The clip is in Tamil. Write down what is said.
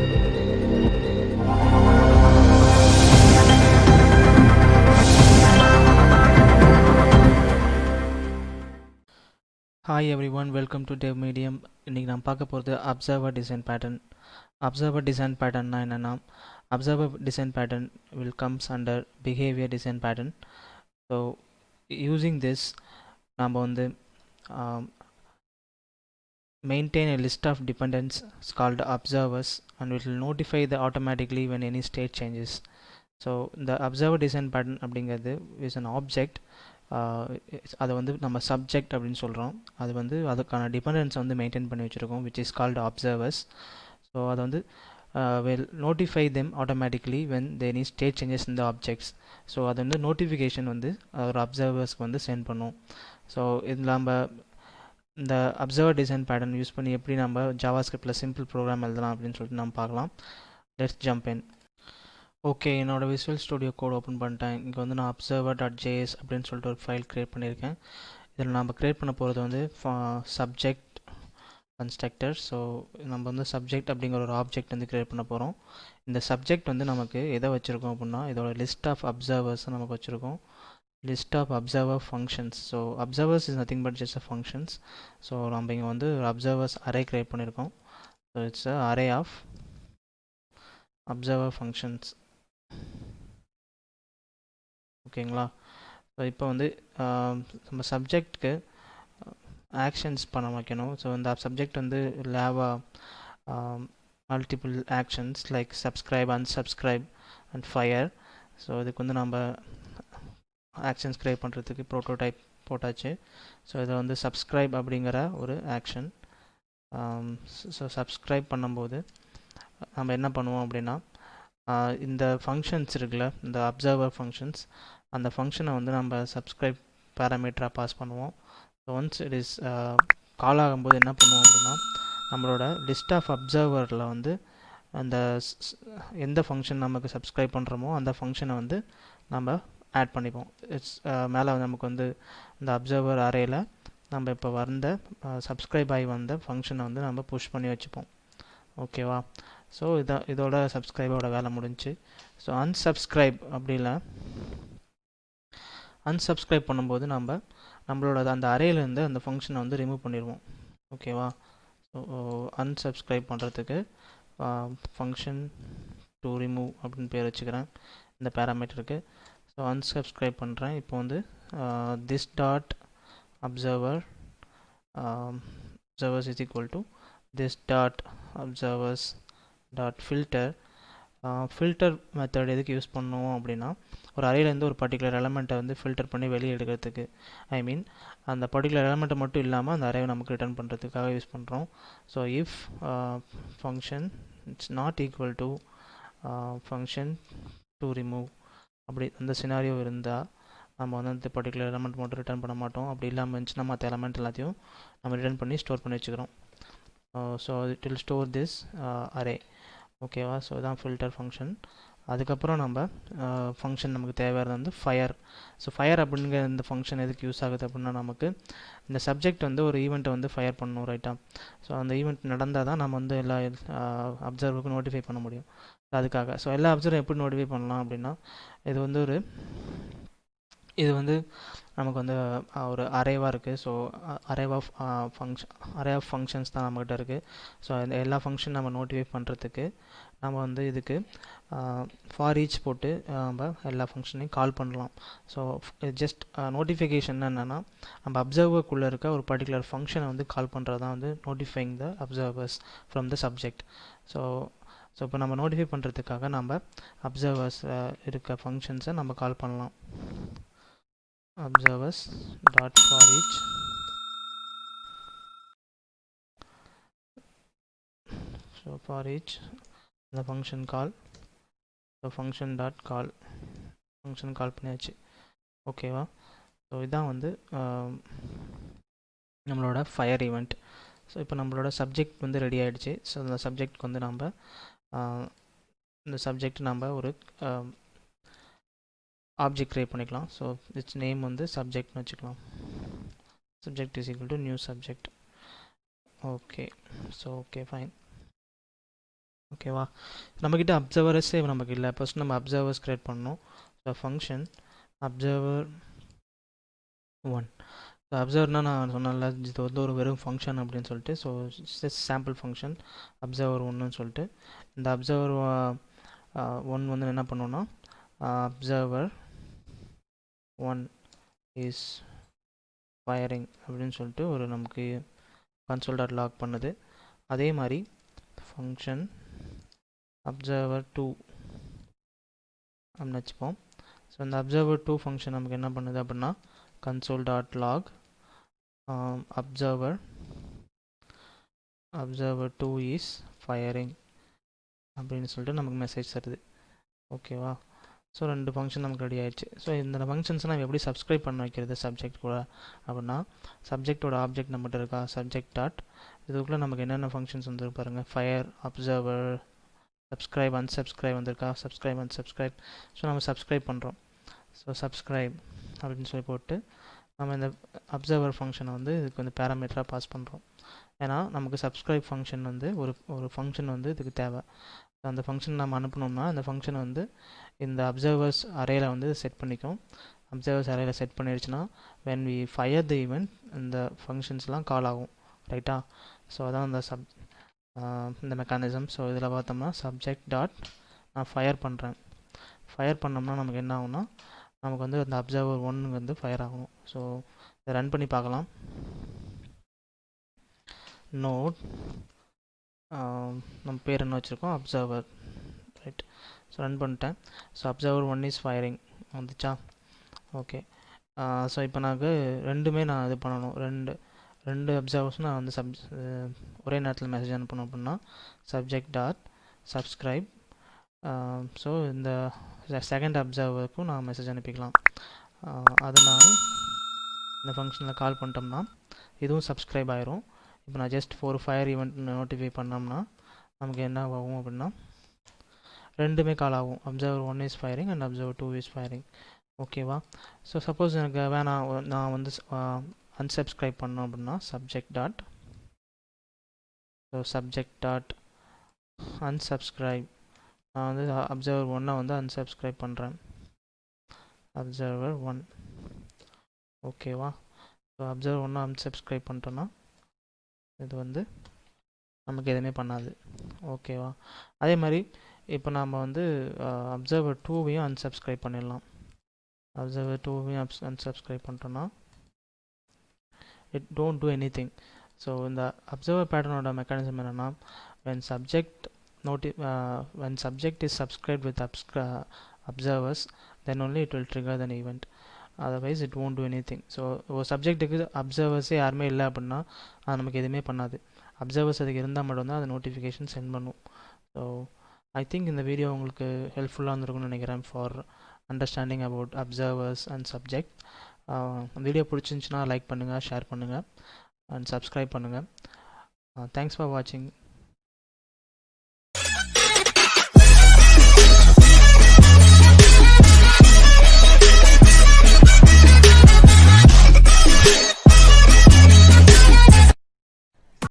Hi everyone, welcome to Dev Medium. இன்னைக்கு நான் பார்க்க போகிறது observer design pattern. Observer design பேட்டர்ன்னா என்னென்னா, observer design pattern will comes under behavior design pattern. So using this நாம் வந்து maintain a list of dependents called observers and it will notify the automatically when any state changes. So the observer design pattern அப்படிங்கிறது is an object. அதை வந்து நம்ம சப்ஜெக்ட் அப்படின்னு சொல்கிறோம். அது வந்து அதுக்கான டிபெண்டன்ஸை வந்து மெயின்டைன் பண்ணி வச்சுருக்கோம், which is called observers. So அதை வந்து will notify them automatically when there is state changes in the objects. So அது வந்து நோட்டிஃபிகேஷன் வந்து ஒரு அப்சர்வர்ஸ்க்கு வந்து சென்ட் பண்ணும். ஸோ இதில் நம்ம இந்த அப்சர்வர் டிசைன் பேட்டர்ன் யூஸ் பண்ணி எப்படி நம்ம ஜாவாஸ்கிரிப்டில் சிம்பிள் ப்ரோக்ராம் எழுதலாம் அப்படின்னு சொல்லிட்டு நம்ம பார்க்கலாம். Let's jump in. ஓகே, என்னோடய விசுவல் ஸ்டுடியோ கோட் ஓப்பன் பண்ணிட்டேன். இங்கே வந்து நான் observer.js அப்படின்னு சொல்லிட்டு ஒரு ஃபைல் க்ரியேட் பண்ணியிருக்கேன். இதில் நம்ம க்ரியேட் பண்ண போகிறது வந்து சப்ஜெக்ட் கன்ஸ்ட்ரக்டர். ஸோ நம்ம வந்து சப்ஜெக்ட் அப்படிங்கிற ஒரு ஆப்ஜெக்ட் வந்து க்ரியேட் பண்ண போகிறோம். இந்த சப்ஜெக்ட் வந்து நமக்கு எதை வச்சுருக்கோம் அப்படின்னா, இதோட லிஸ்ட் ஆஃப் அப்சர்வர்ஸை நமக்கு வச்சுருக்கோம். List of observer functions. So observers is nothing but just a functions. So நம்ம இங்கே வந்து ஒரு அப்சர்வர்ஸ் அரே க்ரியேட் பண்ணியிருக்கோம். So it's a array of observer functions. ஓகேங்களா? ஸோ இப்போ வந்து நம்ம சப்ஜெக்ட்க்கு ஆக்ஷன்ஸ் பண்ண வைக்கணும். ஸோ இந்த சப்ஜெக்ட் வந்து லேவா multiple actions like subscribe, unsubscribe and fire. So இதுக்கு வந்து நம்ம ஆக்ஷன்ஸ் க்ரியேட் பண்ணுறதுக்கு ப்ரோட்டோடைப் போட்டாச்சு. ஸோ இதை வந்து சப்ஸ்கிரைப் அப்படிங்கிற ஒரு ஆக்ஷன். ஸோ சப்ஸ்கிரைப் பண்ணும்போது நம்ம என்ன பண்ணுவோம் அப்படின்னா, இந்த ஃபங்க்ஷன்ஸ் இருக்குல்ல, இந்த அப்சர்வர் ஃபங்க்ஷன்ஸ், அந்த ஃபங்க்ஷனை வந்து நம்ம சப்ஸ்கிரைப் பேராமீட்டராக பாஸ் பண்ணுவோம். So once it is call ஆகும்போது என்ன பண்ணுவோம் அப்படின்னா, நம்மளோட லிஸ்ட் ஆஃப் அப்சர்வரில் வந்து அந்த எந்த ஃபங்க்ஷன் நமக்கு சப்ஸ்கிரைப் பண்ணுறோமோ அந்த ஃபங்க்ஷனை வந்து நம்ம ஆட் பண்ணிப்போம். இட்ஸ் மேலே நமக்கு வந்து இந்த அப்சர்வர் அரேயில் நம்ம இப்போ வந்த சப்ஸ்கிரைப் ஆகி வந்த ஃபங்க்ஷனை வந்து நம்ம புஷ் பண்ணி வச்சுப்போம். ஓகேவா? ஸோ இதோட சப்ஸ்கிரைபோட வேலை முடிஞ்சு. ஸோ அன்சப்ஸ்கிரைப் அப்படி இல்லை, அன்சப்ஸ்கிரைப் பண்ணும்போது நம்மளோட அந்த அரேலேருந்து அந்த ஃபங்க்ஷனை வந்து ரிமூவ் பண்ணிடுவோம். ஓகேவா? ஸோ அன்சப்ஸ்கிரைப் பண்ணுறதுக்கு ஃபங்க்ஷன் டு ரிமூவ் அப்படின்னு பேர் வச்சுக்கிறேன் இந்த பேராமீட்டருக்கு. ஸோ அன்சப்ஸ்கிரைப் பண்ணுறேன். இப்போ வந்து this dot observer observers is equal to this dot observers dot filter. Filter method எதுக்கு யூஸ் பண்ணுவோம் அப்படின்னா, ஒரு அரேலேருந்து ஒரு பர்டிகுலர் எலமெண்ட்டை வந்து ஃபில்டர் பண்ணி வெளியே எடுக்கிறதுக்கு, ஐ மீன் அந்த பர்டிகுலர் எலமெண்ட்டை மட்டும் இல்லாமல் அந்த அரேவை நமக்கு ரிட்டர்ன் பண்ணுறதுக்காக யூஸ் பண்ணுறோம். So if function it's not equal to function to remove, அப்படி அந்த சினாரியோ இருந்தால் நம்ம வந்து அந்த பர்டிகுலர் எலமெண்ட் மட்டும் ரிட்டர்ன் பண்ண மாட்டோம். அப்படி இல்லாமல் இருந்துச்சுன்னா மற்ற எலமெண்ட் எல்லாத்தையும் நம்ம ரிட்டர்ன் பண்ணி ஸ்டோர் பண்ணி வச்சுக்கிறோம். So it will store this array. ஓகேவா? ஸோ இதான் ஃபில்டர் ஃபங்க்ஷன். அதுக்கப்புறம் நம்ம ஃபங்க்ஷன் நமக்கு தேவையானது வந்து ஃபயர். ஸோ ஃபயர் அப்படிங்கிற இந்த ஃபங்க்ஷன் எதுக்கு யூஸ் ஆகுது அப்படின்னா, நமக்கு இந்த சப்ஜெக்ட் வந்து ஒரு ஈவெண்ட்டை வந்து ஃபயர் பண்ணணும், ரைட்டா? ஸோ அந்த ஈவெண்ட் நடந்தால் தான் நம்ம வந்து எல்லா அப்சர்வருக்கும் நோட்டிஃபை பண்ண முடியும். அதுக்காக ஸோ எல்லா அப்சர்வரும் எப்படி நோட்டிஃபை பண்ணலாம் அப்படின்னா, இது வந்து நமக்கு வந்து ஒரு அரேவாக இருக்குது. ஸோ அரே ஆஃப் ஃபங்க்ஷன்ஸ் தான் நம்மகிட்ட இருக்குது. ஸோ இந்த எல்லா ஃபங்க்ஷன் நம்ம நோட்டிஃபை பண்ணுறதுக்கு நம்ம வந்து இதுக்கு ஃபார் ஈச் போட்டு நம்ம எல்லா ஃபங்க்ஷனையும் கால் பண்ணலாம். ஸோ ஜஸ்ட் நோட்டிஃபிகேஷன் என்னென்னா, நம்ம அப்சர்வருக்குள்ளே இருக்க ஒரு பர்டிகுலர் ஃபங்க்ஷனை வந்து கால் பண்ணுறது தான் வந்து நோட்டிஃபைங் த observers from the subject. So இப்போ நம்ம நோட்டிஃபை பண்ணுறதுக்காக நம்ம அப்சர்வர்ஸ் இருக்க ஃபங்க்ஷன்ஸை நம்ம கால் பண்ணலாம். observers dot for each so for each the function call, so function dot call function call பண்ணியாச்சு. ஓகேவா? ஸோ இதான் வந்து நம்மளோட ஃபயர் ஈவெண்ட். ஸோ இப்போ நம்மளோட சப்ஜெக்ட் வந்து ரெடி ஆகிடுச்சு. ஸோ இந்த சப்ஜெக்ட்க்கு வந்து நம்ம இந்த சப்ஜெக்ட் நம்ம ஒரு ஆப்ஜெக்ட் க்ரியேட் பண்ணிக்கலாம். ஸோ இட்ஸ் நேம் வந்து சப்ஜெக்ட்னு வச்சுக்கலாம். Subject is equal to new subject. Okay, so okay fine. ஓகேவா. நம்மக்கிட்ட அப்சர்வர்ஸே நமக்கு இல்லை. ஃபஸ்ட் நம்ம அப்சர்வர்ஸ் க்ரியேட் பண்ணணும். So function observer 1. ஸோ அப்சர்வர்னால் நான் சொன்னேன்ல, இது வந்து ஒரு வெறும் ஃபங்க்ஷன் அப்படின்னு சொல்லிட்டு. ஸோ சாம்பிள் ஃபங்க்ஷன் அப்சர்வர் 1ன்னு சொல்லிட்டு, இந்த அப்சர்வர் 1 வந்து என்ன பண்ணோன்னா அப்சர்வர் 1 இஸ் ஃபயரிங் அப்படின்னு சொல்லிட்டு ஒரு நமக்கு console.log பண்ணுது. அதே மாதிரி ஃபங்க்ஷன் அப்சர்வர் 2 அப்படின்னு வச்சுப்போம். ஸோ இந்த அப்சர்வர் 2 ஃபங்க்ஷன் நமக்கு என்ன பண்ணுது அப்படின்னா console.log observer 2 is firing அப்படின்னு சொல்லிட்டு நமக்கு மெசேஜ் தருது. ஓகேவா. ஸோ 2 ஃபங்க்ஷன் நமக்கு ரெடி ஆயிடுச்சு. ஸோ இந்த ஃபங்க்ஷன்ஸ் நம்ம எப்படி சப்ஸ்கிரைப் பண்ண வைக்கிறது சப்ஜெக்ட் கூட அப்படின்னா, சப்ஜெக்டோட ஆப்ஜெக்ட் நம்மகிட்ட இருக்கா, சப்ஜெக்ட் டாட், இதுக்குள்ளே நமக்கு என்னென்ன ஃபங்க்ஷன்ஸ் வந்துருக்கு பாருங்கள். ஃபயர், அப்சர்வர், சப்ஸ்கிரைப், அன்சப்ஸ்கிரைப் வந்திருக்கா, சப்ஸ்கிரைப், அன்சப்ஸ்கிரைப். ஸோ நம்ம சப்ஸ்கிரைப் பண்ணுறோம். ஸோ சப்ஸ்கிரைப் அப்படின்னு சொல்லி போட்டு நம்ம இந்த அப்சர்வர் ஃபங்க்ஷனை வந்து இதுக்கு வந்து பேராமீட்டராக பாஸ் பண்ணுறோம். ஏன்னா நமக்கு சப்ஸ்கிரைப் ஃபங்க்ஷன் வந்து ஒரு ஃபங்க்ஷன் வந்து இதுக்கு தேவை. அந்த ஃபங்க்ஷன் நம்ம அனுப்பணும்னா அந்த ஃபங்க்ஷனை வந்து இந்த அப்சர்வர்ஸ் அரேயில் வந்து செட் பண்ணிக்கும். அப்சர்வர்ஸ் அரேயில் செட் பண்ணிடுச்சுன்னா when we fire the event இந்த ஃபங்க்ஷன்ஸ்லாம் கால் ஆகும். ரைட்டா. ஸோ அதான் இந்த மெக்கானிசம். ஸோ இதில் பார்த்தோம்னா சப்ஜெக்ட் டாட் நான் ஃபயர் பண்ணுறேன். ஃபயர் பண்ணோம்னா நமக்கு என்ன ஆகும்னா நமக்கு வந்து அந்த அப்சர்வர் 1 வந்து ஃபயர் ஆகணும். ஸோ இதை ரன் பண்ணி பார்க்கலாம். நோட் நம்ம பேர் என்ன வச்சுருக்கோம், அப்சர்வர். ரைட். ஸோ ரன் பண்ணிட்டேன். ஸோ அப்சர்வர் 1 இஸ் ஃபயரிங் வந்துச்சா. ஓகே. ஸோ இப்போ நான் ரெண்டுமே நான் இது பண்ணணும். ரெண்டு அப்சர்வர்ஸ் நான் வந்து ஒரே நேரத்தில் மெசேஜ் அனுப்பணும் அப்படின்னா சப்ஜெக்ட் டாட் சப்ஸ்கிரைப். ஸோ இந்த செகண்ட் அப்சர்வருக்கும் நான் மெசேஜ் அனுப்பிக்கலாம். அதனால் இந்த ஃபங்க்ஷனில் கால் பண்ணிட்டோம்னா இதுவும் சப்ஸ்கிரைப் ஆயிரும். இப்போ நான் ஜஸ்ட் ஒரு ஃபயர் ஈவெண்ட் நோட்டிஃபை பண்ணோம்னா நமக்கு என்ன ஆகும் அப்படின்னா ரெண்டுமே கால் ஆகும். Observer 1 is firing and observer 2 is firing. ஓகேவா. ஸோ சப்போஸ் எனக்கு வேணாம், நான் வந்து அன்சப்ஸ்கிரைப் பண்ணோம் அப்படின்னா சப்ஜெக்ட் டாட் அன்சப்ஸ்கிரைப். நான் வந்து அப்சர்வர் 1 வந்து அன்சப்ஸ்கிரைப் பண்ணுறேன். அப்சர்வர் 1. ஓகேவா. ஸோ அப்சர்வர் 1 அன்சப்ஸ்கிரைப் பண்ணிட்டோன்னா இது வந்து நமக்கு எதுவுமே பண்ணாது. ஓகேவா. அதே மாதிரி இப்போ நாம் வந்து அப்சர்வர் 2வையும் அன்சப்ஸ்கிரைப் பண்ணிடலாம். அப்சர்வர் 2வையும் அன்சப்ஸ்கிரைப் பண்ணிட்டோன்னா it don't do anything. So இந்த அப்சர்வர் பேட்டர்னோட மெக்கானிசம் என்னென்னா when subject is subscribed with observers then only it will trigger an event, otherwise it won't do anything. So ஒரு சப்ஜெக்ட்டுக்கு அப்சர்வர்ஸே யாருமே இல்லை அப்படின்னா அது நமக்கு எதுவுமே பண்ணாது. அப்சர்வர்ஸ் அதுக்கு இருந்தால் மட்டும்தான் அது நோட்டிஃபிகேஷன் சென்ட் பண்ணும். ஸோ ஐ திங்க் இந்த வீடியோ உங்களுக்கு ஹெல்ப்ஃபுல்லாக இருந்திருக்கும்னு நினைக்கிறேன் for understanding about observers and subject. Video பிடிச்சிருந்துச்சுன்னா லைக் பண்ணுங்கள், ஷேர் பண்ணுங்கள் அண்ட் சப்ஸ்கிரைப் பண்ணுங்கள். தேங்க்ஸ் ஃபார் வாட்சிங்.